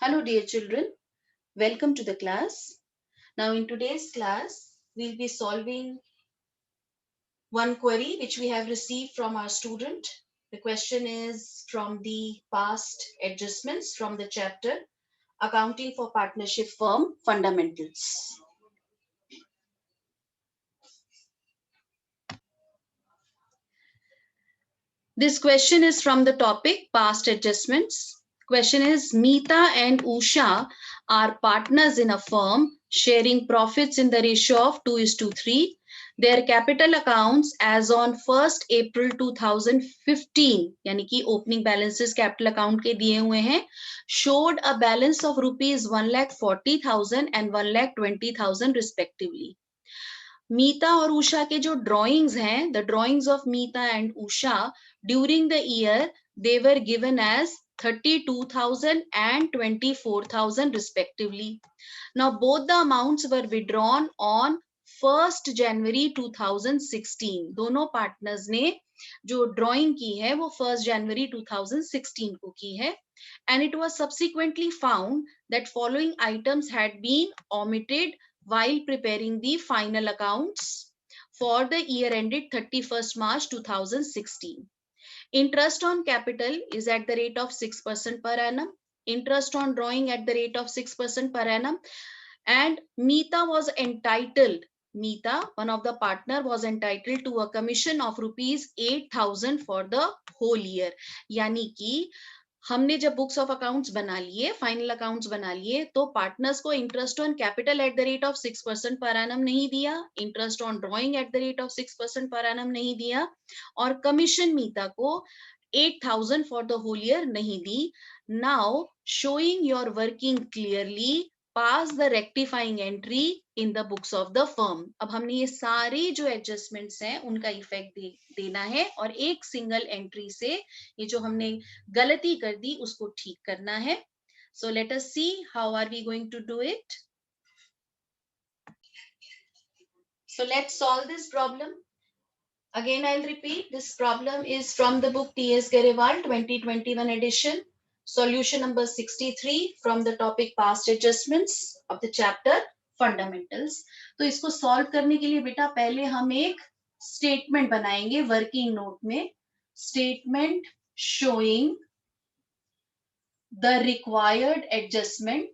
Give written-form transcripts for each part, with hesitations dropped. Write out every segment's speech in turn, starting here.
Hello dear children, welcome to the class. Now in today's class, we'll be solving one query which we have received from our student. The question is from the past adjustments from the chapter Accounting for Partnership Firm Fundamentals. This question is from the topic past adjustments. Question is Meeta and Usha are partners in a firm sharing profits in the ratio of 2:3. Their capital accounts as on 1st April 2015 यानी कि opening balances capital account के दिए हुए हैं showed a balance of rupees 1,40,000 and 1,20,000 respectively. मीता और उषा के जो drawings हैं, the drawings of Meeta and Usha during the year they were given as 32,000 and 24,000 respectively. Now both the amounts were withdrawn on 1st January 2016. दोनों partners ने जो drawing की है वो 1st January 2016 को की है. And it was subsequently found that following items had been omitted while preparing the final accounts for the year ended 31st March 2016. Interest on capital is at the rate of 6% per annum. Interest on drawing at the rate of 6% per annum. And Meeta was entitled, Meeta, one of the partner, was entitled to a commission of rupees 8,000 for the whole year. यानी कि हमने जब books of accounts बना लिए, final accounts बना लिए, तो partners को interest on capital at the rate of 6% per annum नहीं दिया, interest on drawing at the rate of 6% per annum नहीं दिया, और कमीशन मीता को 8,000 फॉर द होल ईयर नहीं दी. Now showing your working clearly, pass the rectifying entry in the books of the firm. अब हमने ये सारे जो एडजस्टमेंट्स हैं उनका इफेक्ट देना है और एक सिंगल एंट्री से ये जो हमने गलती कर दी उसको ठीक करना है. So let us see how are we going to do it. So let's solve this problem. Again I'll repeat, this problem is from the book T.S. Garewal 2021 edition. Solution number 63 from the topic past adjustments of the chapter fundamentals. तो इसको solve करने के लिए बेटा पहले हम एक statement बनाएंगे वर्किंग नोट में. Statement showing the required adjustment.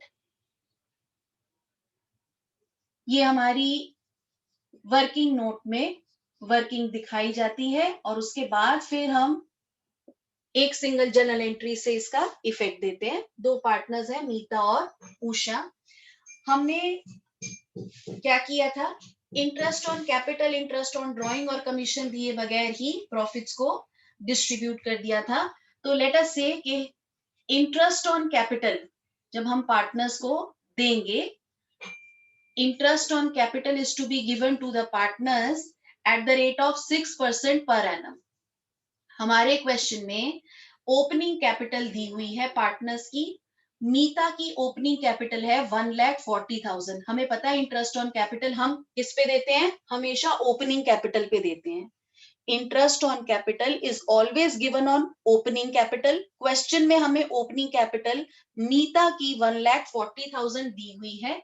ये हमारी वर्किंग नोट में वर्किंग दिखाई जाती है और उसके बाद फिर हम एक सिंगल जर्नल एंट्री से इसका इफेक्ट देते हैं. दो पार्टनर्स हैं मीता और उषा. हमने क्या किया था, interest on capital, interest on drawing और कमीशन दिए बगैर ही प्रॉफिट्स को डिस्ट्रीब्यूट कर दिया था. तो लेट अस से कि इंटरेस्ट ऑन कैपिटल जब हम पार्टनर्स को देंगे, interest on capital is to be given to the partners at the rate of 6% per annum. हमारे क्वेश्चन में ओपनिंग कैपिटल दी हुई है पार्टनर्स की. मीता की ओपनिंग कैपिटल है 1,40,000. हमें पता है इंटरेस्ट ऑन कैपिटल हम किस पे देते हैं, हमेशा ओपनिंग कैपिटल पे देते हैं. Interest on capital is always given on opening capital. Question में हमें ओपनिंग कैपिटल मीता की 1,40,000 दी हुई है.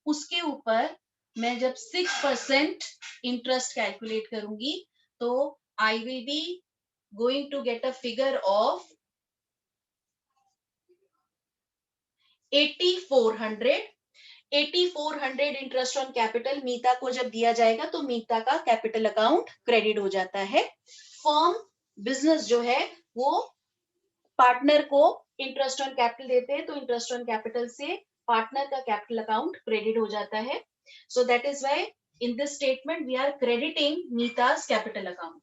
उसके ऊपर मैं जब 6% इंटरेस्ट कैलकुलेट करूंगी तो I will be going to get a figure of 8,400. 8,400 interest on capital Meeta को जब दिया जाएगा तो मीता का कैपिटल अकाउंट क्रेडिट हो जाता है. फर्म बिजनेस जो है वो पार्टनर को इंटरेस्ट ऑन कैपिटल देते हैं तो इंटरेस्ट ऑन कैपिटल से पार्टनर का कैपिटल अकाउंट क्रेडिट हो जाता है. So that is why in this statement we are crediting Meeta's capital account.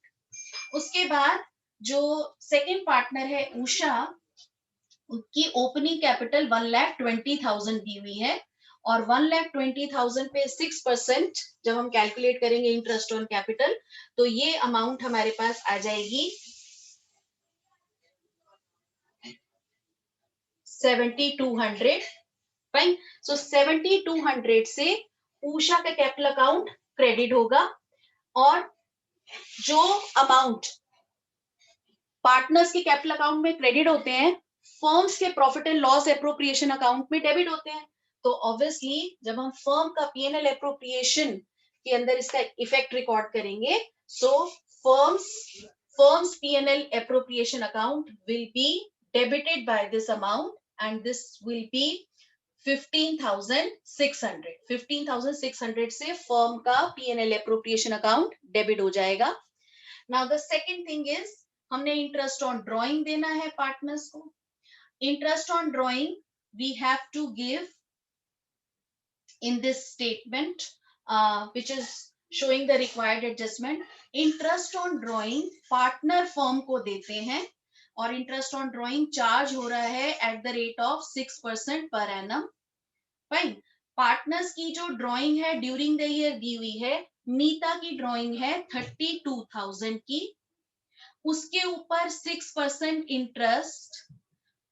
उसके बाद जो सेकंड पार्टनर है उषा, उसकी ओपनिंग कैपिटल 1,20,000 दी हुई है और 1,20,000 पे 6% जब हम कैलकुलेट करेंगे इंटरेस्ट ऑन कैपिटल तो ये अमाउंट हमारे पास आ जाएगी 7,200. फाइन. सो 7,200 से उषा का कैपिटल अकाउंट क्रेडिट होगा और जो अमाउंट पार्टनर्स के कैपिटल अकाउंट में क्रेडिट होते हैं फर्म्स के profit and loss appropriation account में डेबिट होते हैं। तो ऑब्वियसली जब हम फर्म का पीएनएल एप्रोप्रिएशन के अंदर इसका इफेक्ट रिकॉर्ड करेंगे, so firm's PNL appropriation account will be debited by this amount and this will be 15,600। 15,600 से फर्म का पीएनएल एप्रोप्रिएशन अकाउंट डेबिट हो जाएगा। Now the second thing is, हमने इंटरेस्ट ऑन ड्रॉइंग देना है पार्टनर्स को। Interest on drawing we have to give in this statement which is showing the required adjustment. Interest on drawing partner firm को देते हैं और interest on drawing charge हो रहा है at the rate of 6% per annum. Fine. Partners की जो drawing है ड्यूरिंग द ईयर दी हुई है, नीता की ड्राइंग है 32,000 की, उसके ऊपर 6% इंटरेस्ट।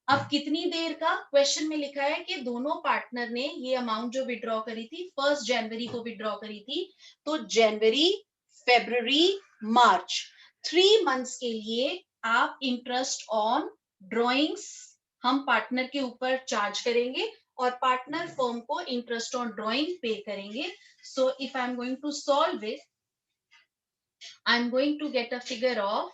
अब कितनी देर का, क्वेश्चन में लिखा है कि दोनों पार्टनर ने ये अमाउंट जो विड्रॉ करी थी 1 जनवरी को विड्रॉ करी थी, तो जनवरी, फरवरी, मार्च 3 मंथ्स के लिए आप इंटरेस्ट ऑन ड्रॉइंग्स हम पार्टनर के ऊपर चार्ज करेंगे और पार्टनर फर्म को इंटरेस्ट ऑन ड्रॉइंग पे करेंगे। So if I am going to solve it, I am going to get a figure of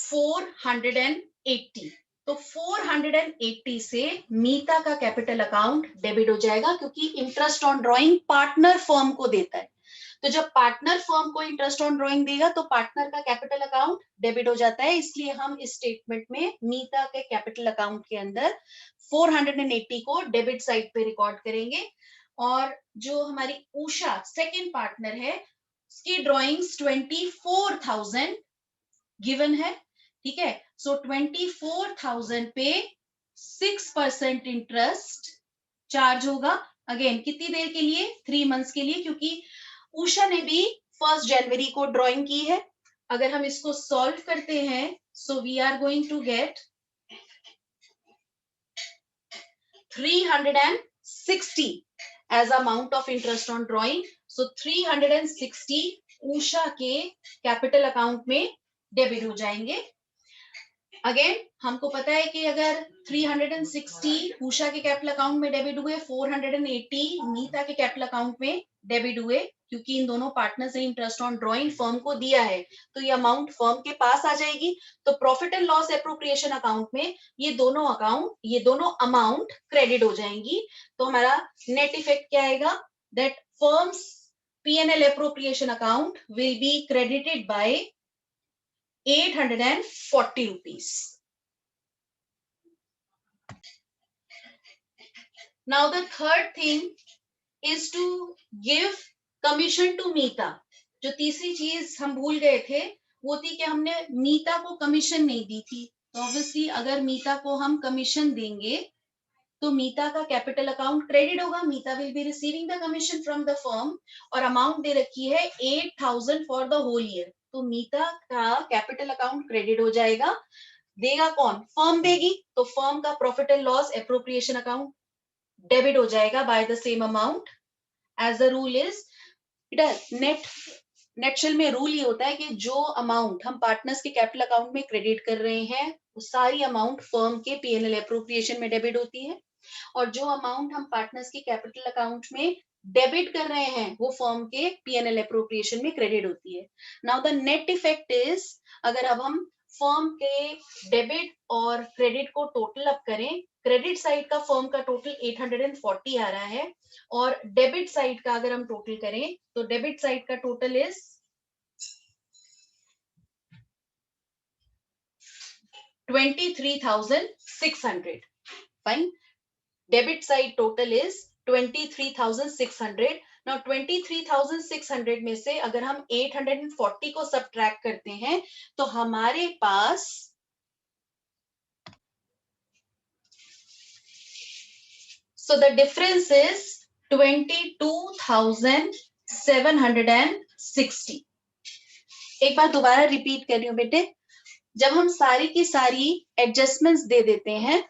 480। तो 480 से मीता का कैपिटल अकाउंट डेबिट हो जाएगा, क्योंकि interest on drawing partner firm को देता है। तो जब पार्टनर फर्म को इंटरेस्ट ऑन ड्रॉइंग देगा तो पार्टनर का कैपिटल अकाउंट डेबिट हो जाता है। इसलिए हम इस स्टेटमेंट में मीता के कैपिटल अकाउंट के अंदर 480 को डेबिट साइड पे रिकॉर्ड करेंगे। और जो हमारी उषा सेकेंड पार्टनर है, उसकी ड्रॉइंग्स 24,000 गिवन है, ठीक है। सो 24,000 पे 6% इंटरेस्ट चार्ज होगा। अगेन कितनी देर के लिए, 3 मंथ्स के लिए, क्योंकि उषा ने भी 1 जनवरी को ड्राइंग की है। अगर हम इसको सॉल्व करते हैं, so we are going to get 360 as amount of interest on drawing. So 360 Usha के कैपिटल अकाउंट में डेबिट हो जाएंगे। अगेन हमको पता है कि अगर 360 उषा के कैपिटल अकाउंट में डेबिट हुए, 480 नीता के कैपिटल अकाउंट में डेबिट हुए, क्योंकि इन दोनों पार्टनर्स ने इंटरेस्ट ऑन ड्रॉइंग फर्म को दिया है, तो ये अमाउंट फर्म के पास आ जाएगी। तो profit and loss appropriation account में ये दोनों अमाउंट क्रेडिट हो जाएंगी। तो हमारा नेट इफेक्ट क्या आएगा, that firms PNL appropriation account will be credited bye 840 rupees. Now the third thing is to give commission to मीता। जो तीसरी चीज हम भूल गए थे वो थी कि हमने मीता को कमीशन नहीं दी थी। तो ऑब्वियसली अगर मीता को हम कमीशन देंगे तो मीता का कैपिटल अकाउंट क्रेडिट होगा, Meeta will be receiving the commission from the firm, और अमाउंट दे रखी है 8,000 फॉर द होल ईयर। तो मीता का कैपिटल अकाउंट क्रेडिट हो जाएगा। देगा कौन, फर्म देगी, तो फर्म का profit and loss appropriation account debit हो जाएगा by the same amount. As the rule is, nutshell में रूल ये होता है कि जो अमाउंट हम पार्टनर्स के कैपिटल अकाउंट में क्रेडिट कर रहे हैं वो सारी अमाउंट फर्म के पीएनएल एप्रोप्रिएशन में डेबिट होती है, और जो अमाउंट हम पार्टनर्स के कैपिटल अकाउंट में डेबिट कर रहे हैं वो फर्म के पीएनएल एप्रोप्रिएशन में क्रेडिट होती है। Now the net effect is, अगर अब हम फर्म के डेबिट और क्रेडिट को टोटल अप करें, क्रेडिट साइड का फर्म का टोटल 840 आ रहा है, और डेबिट साइड का अगर हम टोटल करें तो डेबिट साइड का total is 23,600। Fine, debit side total is 23,600. Now 23,600 में से अगर हम 840 को सब्ट्रैक्ट करते हैं तो हमारे पास so the difference is 22,760. एक बार दोबारा रिपीट कर रही हूं बेटे, जब हम सारी की सारी एडजस्टमेंट्स दे देते हैं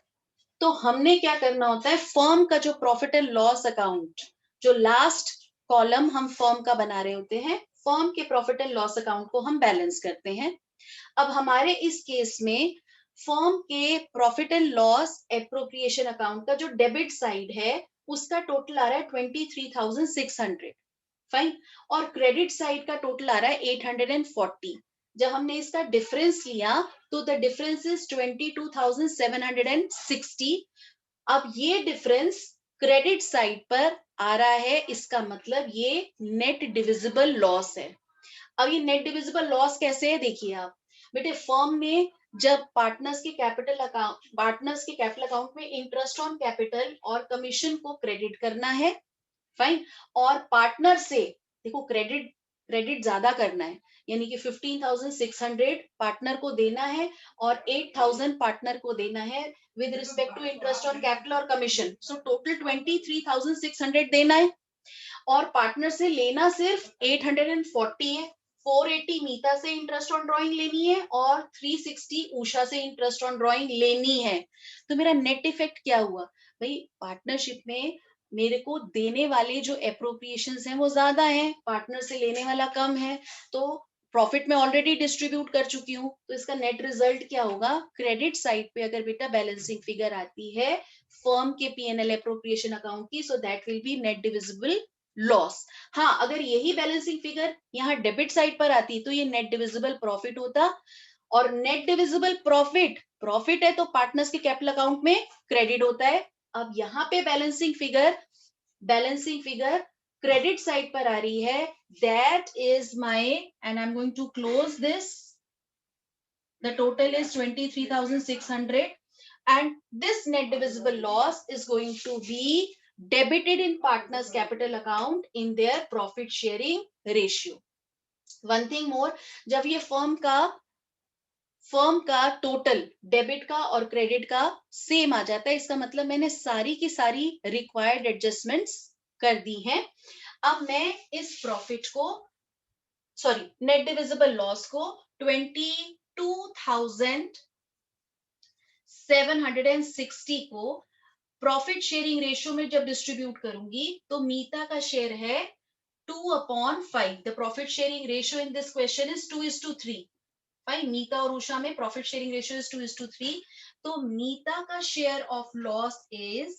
तो हमने क्या करना होता है, फर्म का जो प्रॉफिट एंड लॉस अकाउंट, जो लास्ट कॉलम हम फर्म का बना रहे होते हैं, फर्म के प्रॉफिट एंड लॉस अकाउंट को हम बैलेंस करते हैं। अब हमारे इस केस में फर्म के profit and loss appropriation account का जो डेबिट साइड है उसका टोटल आ रहा है 23,600, फाइन, और क्रेडिट साइड का टोटल आ रहा है 840। जब हमने इसका डिफरेंस लिया तो द डिफरेंस इज 22,760। अब ये डिफरेंस क्रेडिट साइड पर आ रहा है, इसका मतलब ये नेट डिविजिबल लॉस है। अब ये नेट डिविजिबल लॉस कैसे है, देखिए आप बेटे, फर्म ने जब पार्टनर्स के कैपिटल अकाउंट में इंटरेस्ट ऑन कैपिटल और कमीशन को क्रेडिट करना है, फाइन, और पार्टनर से देखो क्रेडिट ज्यादा करना है, यानी कि 15,600 पार्टनर को देना है और 8,000 पार्टनर को देना है with respect to interest on capital और कमीशन। सो टोटल 23,600 देना है और पार्टनर से लेना सिर्फ 840 है। 480 मीता से इंटरेस्ट ऑन ड्राइंग लेनी है और 360 उषा से इंटरेस्ट ऑन ड्राइंग लेनी है। तो मेरा नेट इफेक्ट क्या हुआ भाई, पार्टनरशिप में मेरे को देने वाले जो एप्रोप्रिएशंस हैं वो ज्यादा हैं, पार्टनर से लेने वाला कम है, तो प्रॉफिट में ऑलरेडी डिस्ट्रीब्यूट कर चुकी हूँ, तो इसका नेट रिजल्ट क्या होगा, क्रेडिट साइड पे अगर बेटा बैलेंसिंग फिगर आती है फर्म के पीएनएल एप्रोप्रिएशन अकाउंट की, so that will be net divisible loss. हाँ, अगर यही बैलेंसिंग फिगर यहाँ डेबिट साइड पर आती तो ये नेट डिविजिबल प्रॉफिट होता, और नेट डिविजिबल प्रॉफिट है तो पार्टनर्स के कैपिटल अकाउंट में क्रेडिट होता है। अब यहाँ पे बैलेंसिंग फिगर क्रेडिट साइड पर आ रही है, that is my, and I am going to close this, the total is 23,600 and this net divisible loss is going to be debited in partners capital account in their profit sharing ratio. One thing more, जब ये firm का total debit का और credit का same आ जाता है, इसका मतलब मैंने सारी की सारी रिक्वायर्ड एडजस्टमेंट्स कर दी हैं। अब मैं इस प्रॉफिट को, सॉरी, नेट डिविजिबल लॉस को 22,760 को प्रॉफिट शेयरिंग रेशियो में जब डिस्ट्रीब्यूट करूंगी तो मीता का शेयर है 2/5। The profit sharing ratio in this question is 2:3। Fine, Meeta और उषा में प्रॉफिट शेयरिंग रेशियो इज 2:3, तो मीता का शेयर ऑफ लॉस इज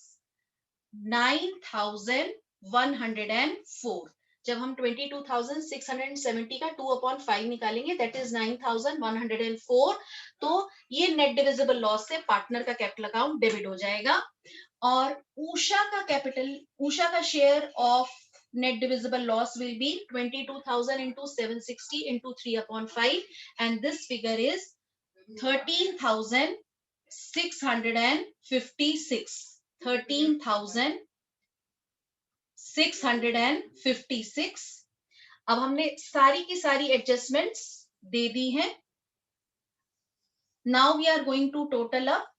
9,104। जब हम 22,670 का 2/5 निकालेंगे, दैट इज 9,104, तो ये नेट डिविजिबल लॉस से पार्टनर का कैपिटल अकाउंट डेबिट हो जाएगा, और उषा का share of net divisible loss will be 22,000 into 760 into 3/5, and this figure is 13,656. 13,656। अब हमने सारी की सारी एडजस्टमेंट्स दे दी हैं। Now we are going to total up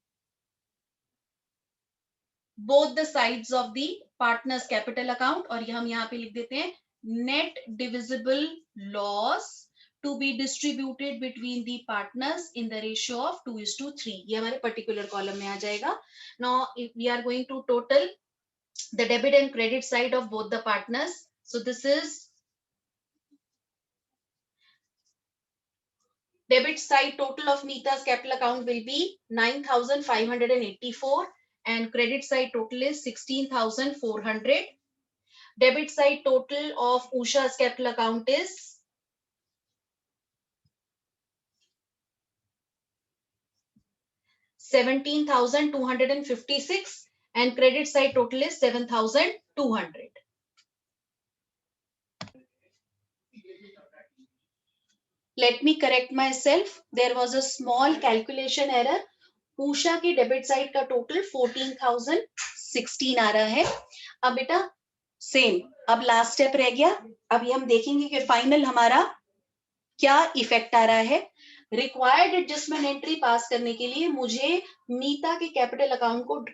both the sides of the partners capital account, और हम यहाँ पे लिख देते हैं net divisible loss to be distributed between the partners in the ratio of 2:3। ये हमारे particular column में आ जाएगा। Now if we are going to total the debit and credit side of both the partners, so this is debit side total of Neeta's capital account will be 9,584 and credit side total is 16,400. Debit side total of Usha's capital account is 17,256 and credit side total is 7,200. Let me correct myself. There was a small calculation error. Usha की debit side का total 14,016 आ रहा है। अब बेटा same, अब last step रह गया। अभी हम देखेंगे कि फाइनल हमारा क्या इफेक्ट आ रहा है। रिक्वायर्ड एडजस्टमेंट एंट्री पास करने के लिए मुझे मीता के कैपिटल अकाउंट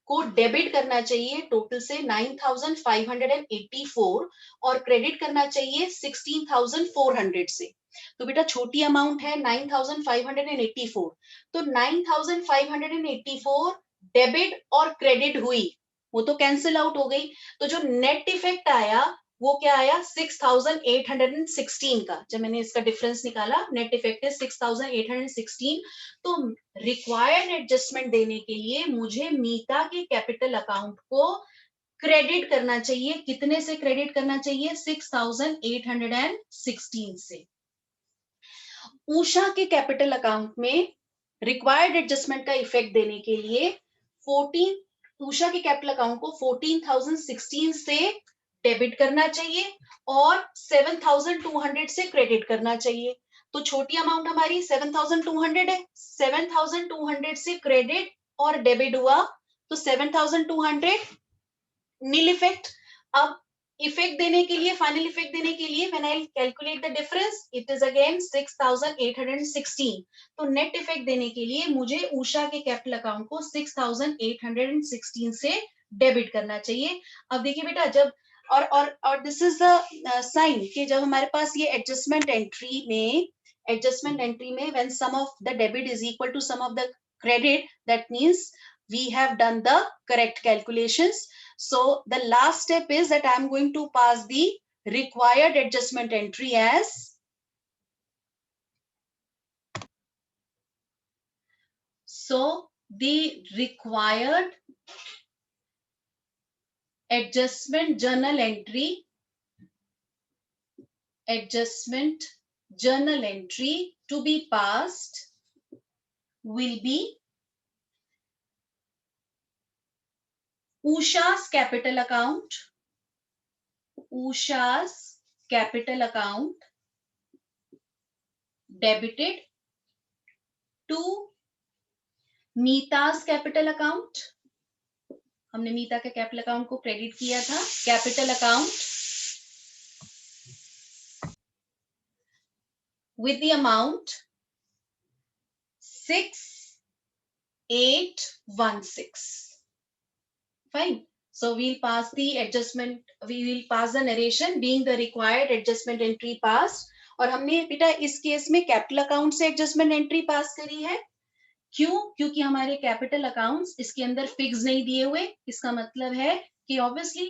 को डेबिट करना चाहिए टोटल से 9,584 और क्रेडिट करना चाहिए 16,400 से। तो बेटा छोटी अमाउंट है 9,584, तो 9,584 डेबिट और क्रेडिट हुई, वो तो कैंसिल आउट हो गई, तो जो नेट इफेक्ट आया वो क्या आया 6816 का। जब मैंने इसका डिफरेंस निकाला नेट इफेक्ट इज 6816। तो रिक्वायर्ड एडजस्टमेंट देने के लिए मुझे मीता के कैपिटल अकाउंट को क्रेडिट करना चाहिए। कितने से क्रेडिट करना चाहिए? 6816 से। उषा के कैपिटल अकाउंट में रिक्वायर्ड एडजस्टमेंट का इफेक्ट देने के लिए 14 उषा के कैपिटल अकाउंट को 14,016 से डेबिट करना चाहिए और 7,200 से क्रेडिट करना चाहिए। तो छोटी अमाउंट हमारी 7,200 है, 7,200 से क्रेडिट और डेबिट हुआ तो 7,200 नील इफेक्ट। अब इफेक्ट देने के लिए, फाइनल इफेक्ट देने के लिए when I calculate the difference it is again 6816। तो नेट इफेक्ट देने के लिए मुझे उषा के कैपिटल अकाउंट को 6816 से डेबिट करना चाहिए। अब देखिए बेटा, जब और दिस इज द साइन कि जब हमारे पास ये एडजस्टमेंट एंट्री में when sum of the debit is equal to sum of the credit, that means we have done the correct calculations. So the last step is that I am going to pass the required adjustment entry as the required adjustment journal entry to be passed will be Usha's capital account debited to Meeta's capital account. हमने मीता के capital account को credit किया था। Capital account with the amount 6816. Fine. So we'll pass the adjustment, we will pass the narration being the required adjustment entry passed. और हमने बेटा इस case में कैपिटल अकाउंट से एडजस्टमेंट एंट्री पास करी है। क्यों? क्योंकि हमारे कैपिटल अकाउंट्स इसके अंदर फिक्स नहीं दिए हुए। इसका मतलब है कि obviously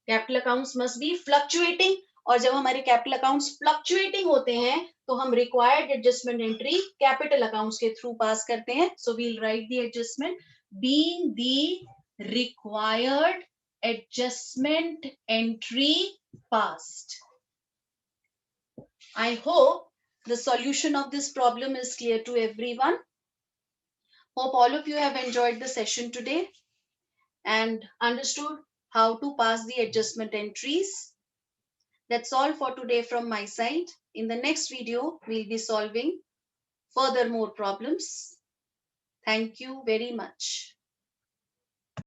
capital accounts must be fluctuating, और जब हमारे कैपिटल अकाउंट्स फ्लक्चुएटिंग होते हैं तो हम required adjustment entry capital accounts के थ्रू पास करते हैं। So we'll write the adjustment being the required adjustment entry passed. I hope the solution of this problem is clear to everyone. Hope all of you have enjoyed the session today and understood how to pass the adjustment entries. That's all for today from my side. In the next video, we'll be solving further more problems. Thank you very much.